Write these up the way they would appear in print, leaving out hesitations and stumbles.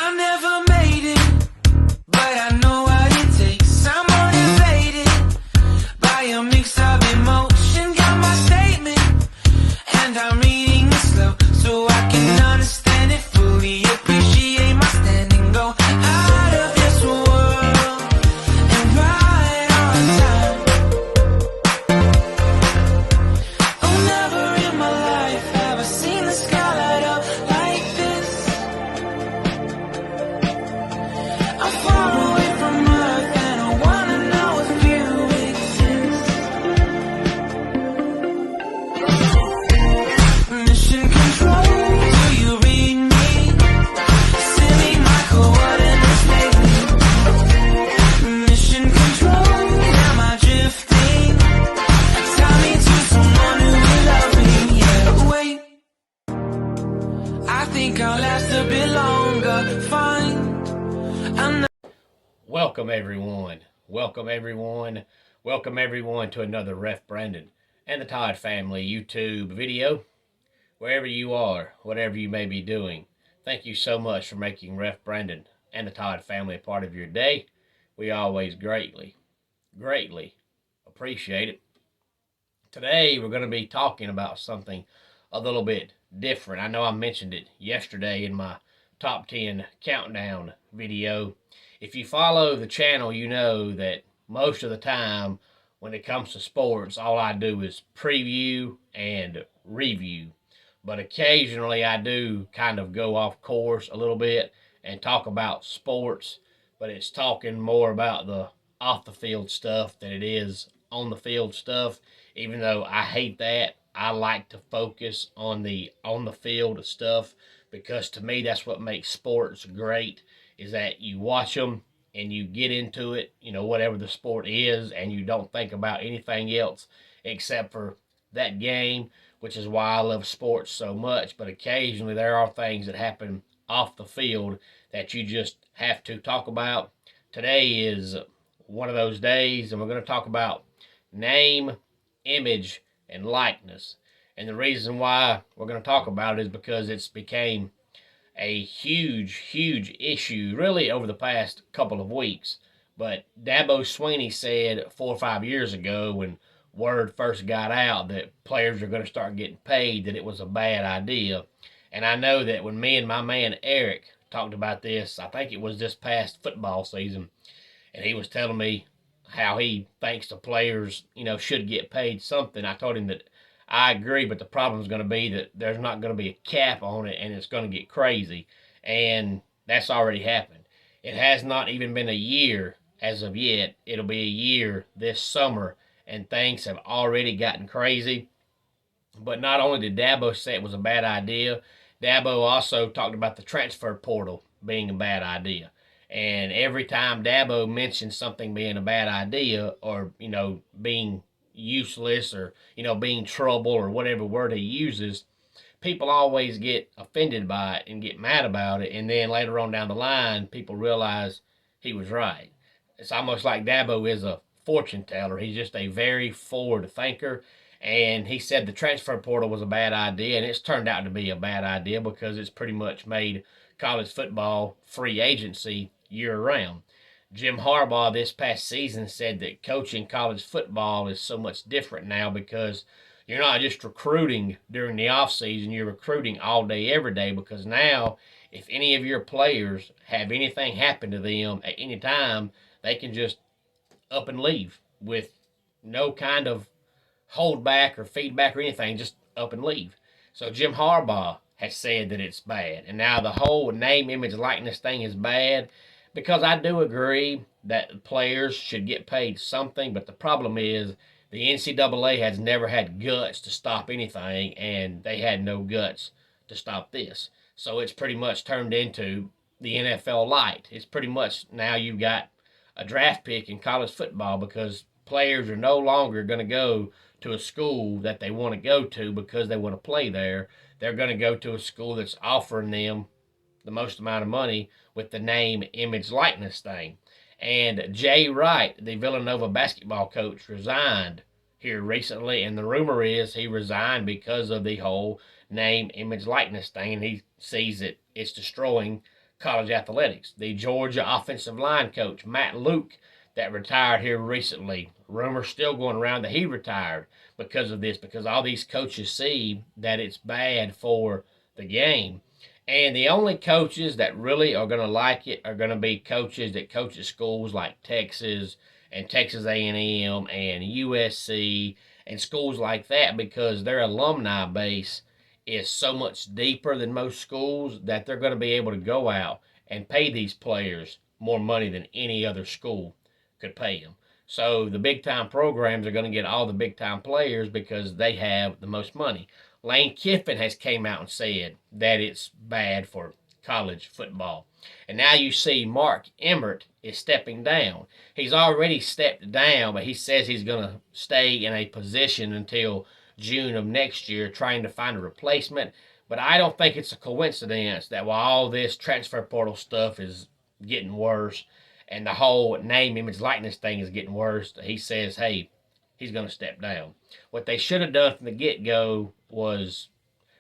I never made it, but I know what it takes. I'm motivated by a mix of emotion. Got my statement, and I'm reading it slow so I can understand it fully. Appreciate my standing, go out of this world and right on time. Oh, never in my life have I seen the sky light up like this. I'm far away from Earth and I wanna know if you exist. Mission control, do you read me? Send me my coordinates lately. Mission control, am I drifting? Tell me to someone who will love me. Yeah, wait, I think I'll last a bit longer. Fine. Welcome everyone. Welcome everyone. Welcome everyone to another Ref Brandon and the Todd Family YouTube video. Wherever you are, whatever you may be doing, thank you so much for making Ref Brandon and the Todd Family a part of your day. We always greatly appreciate it. Today we're going to be talking about something a little bit different. I know I mentioned it yesterday in my top 10 countdown video. If you follow the channel, you know that most of the time when it comes to sports, all I do is preview and review. But occasionally I do kind of go off course a little bit and talk about sports, but it's talking more about the off the field stuff than it is on the field stuff. Even though I hate that, I like to focus on the field stuff, because to me that's what makes sports great, is that you watch them and you get into it, you know, whatever the sport is, and you don't think about anything else except for that game, which is why I love sports so much. But occasionally there are things that happen off the field that you just have to talk about. Today is one of those days, and we're going to talk about name, image, and likeness. And the reason why we're going to talk about it is because it's became a huge issue really over the past couple of weeks. But Dabo Swinney said 4 or 5 years ago, when word first got out that players are going to start getting paid, that it was a bad idea. And I know that when me and my man Eric talked about this, I think it was this past football season, and he was telling me how he thinks the players, you know, should get paid something. I told him that I agree, but the problem is going to be that there's not going to be a cap on it, and it's going to get crazy. And that's already happened. It has not even been a year as of yet. It'll be a year this summer, and things have already gotten crazy. But not only did Dabo say it was a bad idea, Dabo also talked about the transfer portal being a bad idea. And every time Dabo mentions something being a bad idea, or, you know, being useless, or, you know, being trouble, or whatever word he uses, people always get offended by it and get mad about it. And then later on down the line, people realize he was right. It's almost like Dabo is a fortune teller. He's just a very forward thinker. And he said the transfer portal was a bad idea, and it's turned out to be a bad idea because it's pretty much made college football free agency year-round. Jim Harbaugh this past season said that coaching college football is so much different now, because you're not just recruiting during the offseason, you're recruiting all day, every day, because now if any of your players have anything happen to them at any time, they can just up and leave with no kind of holdback or feedback or anything, just up and leave. So Jim Harbaugh has said that it's bad. And now the whole name, image, likeness thing is bad, because I do agree that players should get paid something, but the problem is the NCAA has never had guts to stop anything, and they had no guts to stop this. So it's pretty much turned into the NFL light. It's pretty much now you've got a draft pick in college football, because players are no longer going to go to a school that they want to go to because they want to play there. They're going to go to a school that's offering them the most amount of money with the name, image, likeness thing. And Jay Wright, the Villanova basketball coach, resigned here recently, and the rumor is he resigned because of the whole name, image, likeness thing, and he sees that it's destroying college athletics. The Georgia offensive line coach, Matt Luke, that retired here recently. Rumors still going around that he retired because of this, because all these coaches see that it's bad for the game. And the only coaches that really are going to like it are going to be coaches that coach at schools like Texas and Texas A&M and USC and schools like that, because their alumni base is so much deeper than most schools that they're going to be able to go out and pay these players more money than any other school could pay them. So the big time programs are going to get all the big time players because they have the most money. Lane Kiffin has came out and said that it's bad for college football. And now you see Mark Emmert is stepping down. He's already stepped down, but he says he's going to stay in a position until June of next year trying to find a replacement. But I don't think it's a coincidence that while all this transfer portal stuff is getting worse and the whole name, image, likeness thing is getting worse, he says, hey, he's going to step down. What they should have done from the get-go was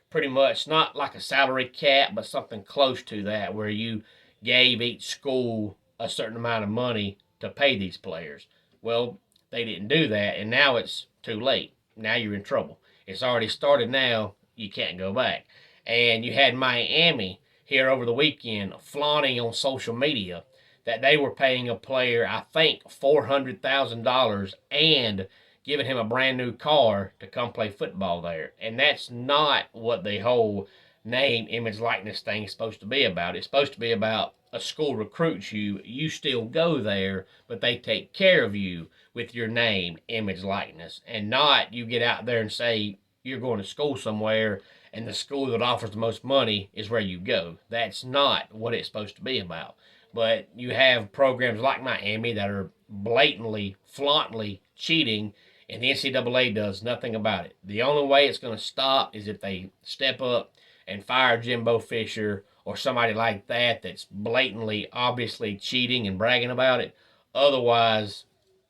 pretty much not like a salary cap, but something close to that, where you gave each school a certain amount of money to pay these players. Well, they didn't do that, and now it's too late. Now you're in trouble. It's already started now. You can't go back. And you had Miami here over the weekend flaunting on social media that they were paying a player, I think, $400,000 and giving him a brand new car to come play football there. And that's not what the whole name, image, likeness thing is supposed to be about. It's supposed to be about a school recruits you, you still go there, but they take care of you with your name, image, likeness, and not you get out there and say you're going to school somewhere and the school that offers the most money is where you go. That's not what it's supposed to be about. But you have programs like Miami that are blatantly, flauntly cheating, and the NCAA does nothing about it. The only way it's going to stop is if they step up and fire Jimbo Fisher or somebody like that that's blatantly, obviously cheating and bragging about it. Otherwise,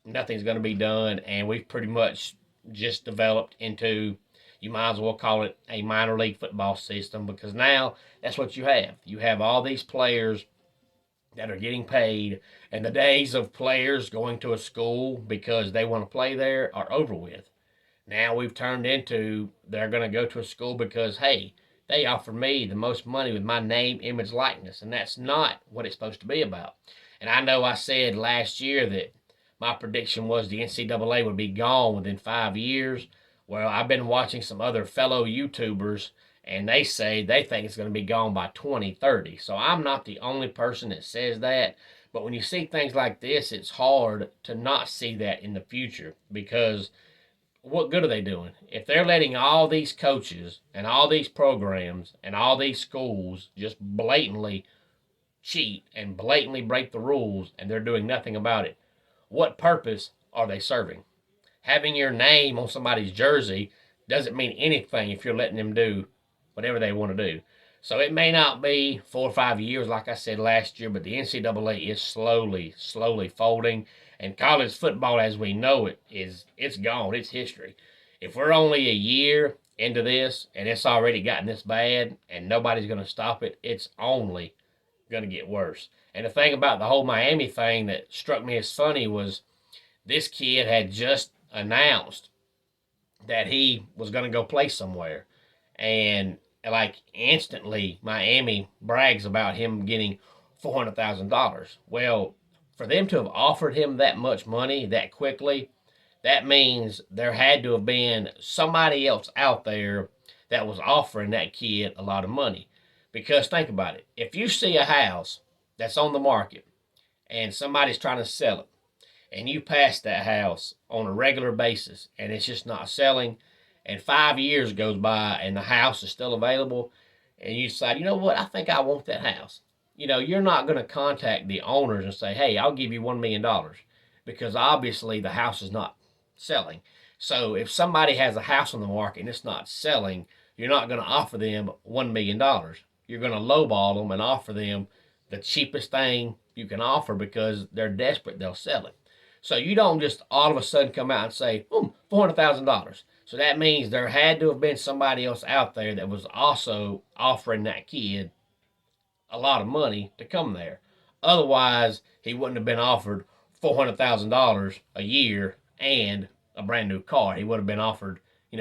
nothing's going to be done, and we've pretty much just developed into, you might as well call it a minor league football system, because now that's what you have. You have all these players that are getting paid, and the days of players going to a school because they want to play there are over with. Now we've turned into they're going to go to a school because, hey, they offered me the most money with my name, image, likeness, and that's not what it's supposed to be about. And I know I said last year that my prediction was the NCAA would be gone within 5 years. Well, I've been watching some other fellow YouTubers, and they say they think it's going to be gone by 2030. So I'm not the only person that says that. But when you see things like this, it's hard to not see that in the future, because what good are they doing? If they're letting all these coaches and all these programs and all these schools just blatantly cheat and blatantly break the rules and they're doing nothing about it, what purpose are they serving? Having your name on somebody's jersey doesn't mean anything if you're letting them do whatever they want to do. So it may not be 4 or 5 years, like I said last year, but the NCAA is slowly folding. And college football as we know it it's gone. It's history. If we're only a year into this and it's already gotten this bad and nobody's going to stop it, it's only going to get worse. And the thing about the whole Miami thing that struck me as funny was this kid had just announced that he was going to go play somewhere. And like instantly, Miami brags about him getting $400,000. Well, for them to have offered him that much money that quickly, that means there had to have been somebody else out there that was offering that kid a lot of money. Because think about it. If you see a house that's on the market and somebody's trying to sell it, and you pass that house on a regular basis and it's just not selling, and 5 years goes by and the house is still available, and you decide, you know what, I think I want that house. You know, you're not going to contact the owners and say, hey, I'll give you $1 million, because obviously the house is not selling. So if somebody has a house on the market and it's not selling, you're not going to offer them $1 million. You're going to lowball them and offer them the cheapest thing you can offer, because they're desperate, they'll sell it. So you don't just all of a sudden come out and say, $400,000. So that means there had to have been somebody else out there that was also offering that kid a lot of money to come there. Otherwise, he wouldn't have been offered $400,000 a year and a brand new car. He would have been offered,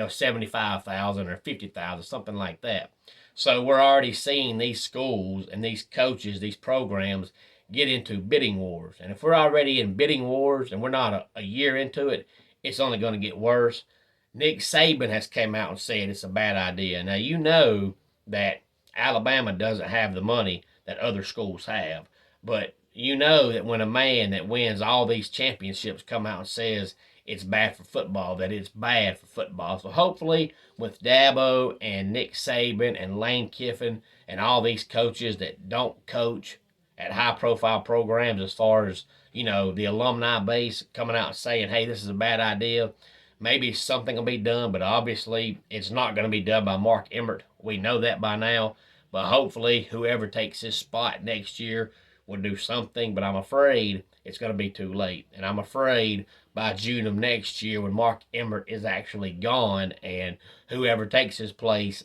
75,000 or 50,000, something like that. So we're already seeing these schools and these coaches, these programs get into bidding wars. And if we're already in bidding wars and we're not a year into it, it's only going to get worse. Nick Saban has come out and said it's a bad idea. Now, you know that Alabama doesn't have the money that other schools have, but you know that when a man that wins all these championships come out and says it's bad for football, that it's bad for football. So hopefully with Dabo and Nick Saban and Lane Kiffin and all these coaches that don't coach at high profile programs, as far as, the alumni base coming out and saying, hey, this is a bad idea, maybe something will be done, but obviously it's not going to be done by Mark Emmert. We know that by now, but hopefully whoever takes his spot next year will do something, but I'm afraid it's going to be too late. And I'm afraid by June of next year, when Mark Emmert is actually gone and whoever takes his place,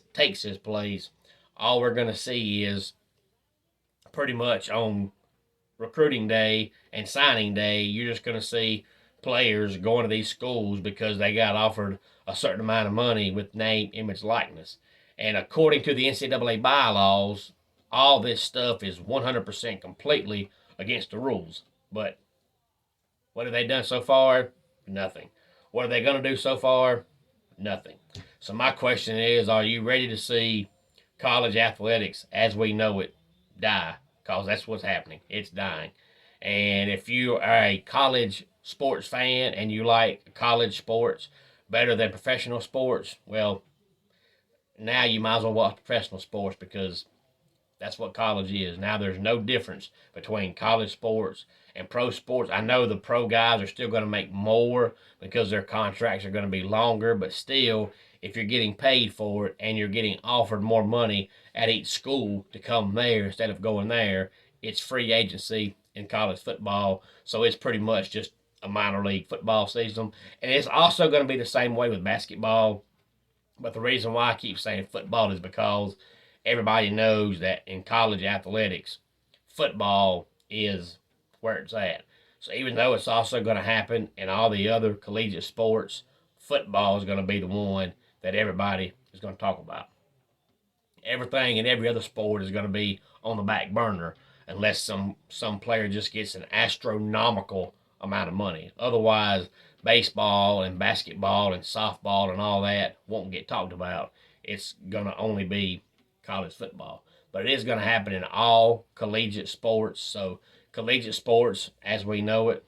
all we're going to see is pretty much on recruiting day and signing day, you're just going to see players going to these schools because they got offered a certain amount of money with name, image, likeness. And according to the NCAA bylaws, all this stuff is 100% completely against the rules. But what have they done so far? Nothing. What are they going to do so far? Nothing. So my question is, are you ready to see college athletics as we know it die? Because that's what's happening. It's dying. And if you are a college sports fan and you like college sports better than professional sports, well, now you might as well watch professional sports, because that's what college is. Now there's no difference between college sports and pro sports. I know the pro guys are still going to make more because their contracts are going to be longer, but still, if you're getting paid for it and you're getting offered more money at each school to come there instead of going there, it's free agency in college football. So it's pretty much just a minor league football season. And it's also going to be the same way with basketball. But the reason why I keep saying football is because everybody knows that in college athletics, football is where it's at. So even though it's also going to happen in all the other collegiate sports, football is going to be the one that everybody is going to talk about. Everything in every other sport is going to be on the back burner unless some player just gets an astronomical amount of money. Otherwise, baseball and basketball and softball and all that won't get talked about. It's going to only be college football. But it is going to happen in all collegiate sports. So collegiate sports, as we know it,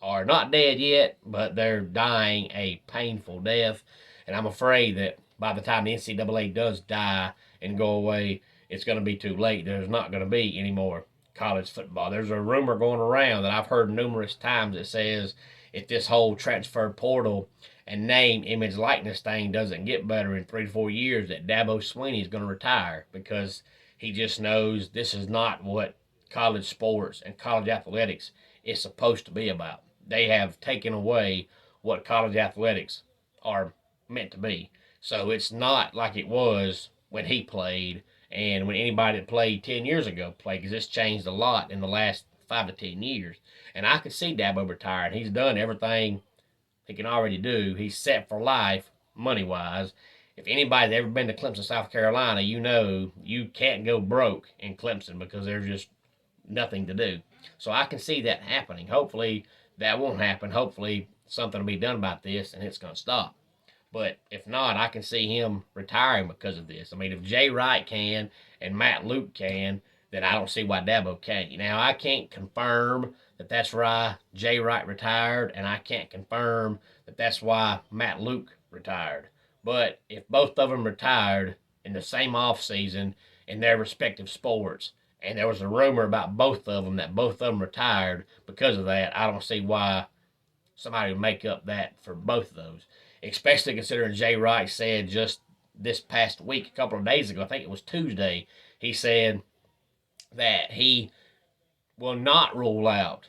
are not dead yet, but they're dying a painful death. And I'm afraid that by the time the NCAA does die and go away, it's going to be too late. There's not going to be any more college football. There's a rumor going around that I've heard numerous times that says if this whole transfer portal and name, image, likeness thing doesn't get better in 3 to 4 years, that Dabo Swinney is going to retire, because he just knows this is not what college sports and college athletics is supposed to be about. They have taken away what college athletics are meant to be. So it's not like it was when he played and when anybody that played 10 years ago played, because it's changed a lot in the last 5 to 10 years. And I could see Dabo retiring. He's done everything he can already do. He's set for life, money-wise. If anybody's ever been to Clemson, South Carolina, you know you can't go broke in Clemson because there's just nothing to do. So I can see that happening. Hopefully that won't happen. Hopefully something will be done about this and it's going to stop. But if not, I can see him retiring because of this. I mean, if Jay Wright can and Matt Luke can, then I don't see why Dabo can't. Now, I can't confirm that that's why Jay Wright retired, and I can't confirm that that's why Matt Luke retired. But if both of them retired in the same off season in their respective sports, and there was a rumor about both of them that both of them retired because of that, I don't see why somebody would make up that for both of those. Especially considering Jay Wright said just this past week, a couple of days ago, I think it was Tuesday, he said that he will not rule out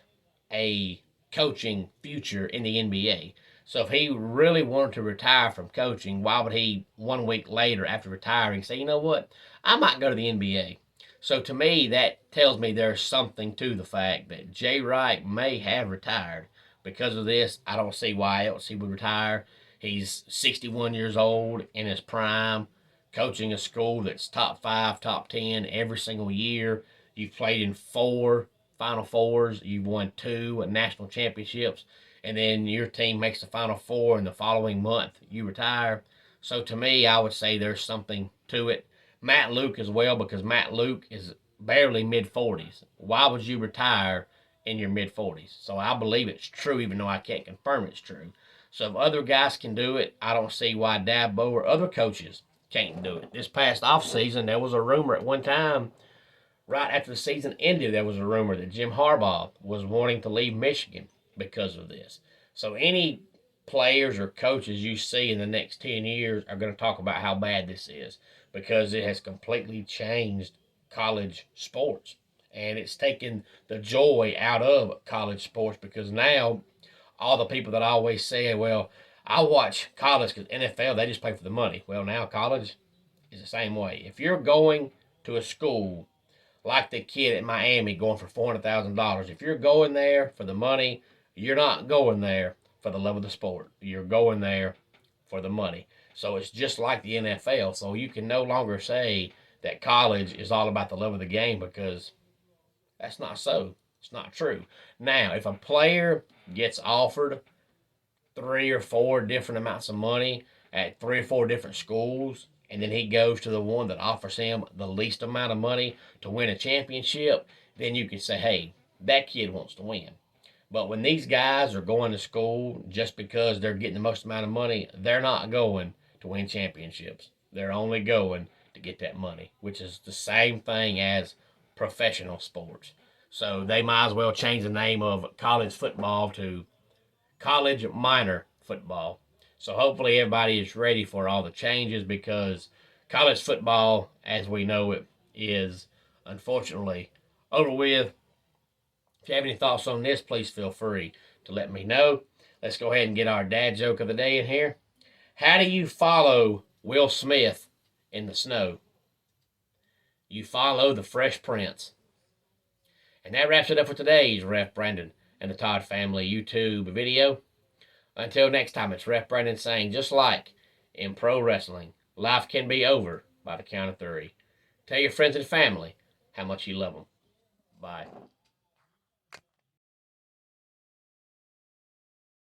a coaching future in the NBA. So if he really wanted to retire from coaching, why would he 1 week later after retiring say, you know what, I might go to the NBA. So to me, that tells me there's something to the fact that Jay Wright may have retired. Because of this, I don't see why else he would retire. He's 61 years old in his prime, coaching a school that's top 5, top 10 every single year. You've played in 4 Final Fours. You've won 2 national championships. And then your team makes the Final Four in the following month. You retire. So to me, I would say there's something to it. Matt Luke as well, because Matt Luke is barely mid 40s. Why would you retire in your mid 40s? So I believe it's true, even though I can't confirm it's true. So if other guys can do it, I don't see why Dabo or other coaches can't do it. This past offseason, there was a rumor at one time, right after the season ended, there was a rumor that Jim Harbaugh was wanting to leave Michigan because of this. So any players or coaches you see in the next 10 years are going to talk about how bad this is, because it has completely changed college sports. And it's taken the joy out of college sports, because now all the people that always say, well, I watch college because NFL, they just play for the money. Well, now college is the same way. If you're going to a school like the kid at Miami going for $400,000, if you're going there for the money, you're not going there for the love of the sport. You're going there for the money. So it's just like the NFL. So you can no longer say that college is all about the love of the game, because that's not so. It's not true. Now, if a player gets offered 3 or 4 different amounts of money at 3 or 4 different schools, and then he goes to the one that offers him the least amount of money to win a championship, then you can say, hey, that kid wants to win. But when these guys are going to school just because they're getting the most amount of money, they're not going to win championships. They're only going to get that money, which is the same thing as professional sports. So they might as well change the name of college football to college minor football. So hopefully everybody is ready for all the changes, because college football, as we know it, is unfortunately over with. If you have any thoughts on this, please feel free to let me know. Let's go ahead and get our dad joke of the day in here. How do you follow Will Smith in the snow? You follow the Fresh Prince. And that wraps it up for today's Ref Brandon and the Todd Family YouTube video. Until next time, it's Ref Brandon saying, just like in pro wrestling, life can be over by the count of 3. Tell your friends and family how much you love them. Bye.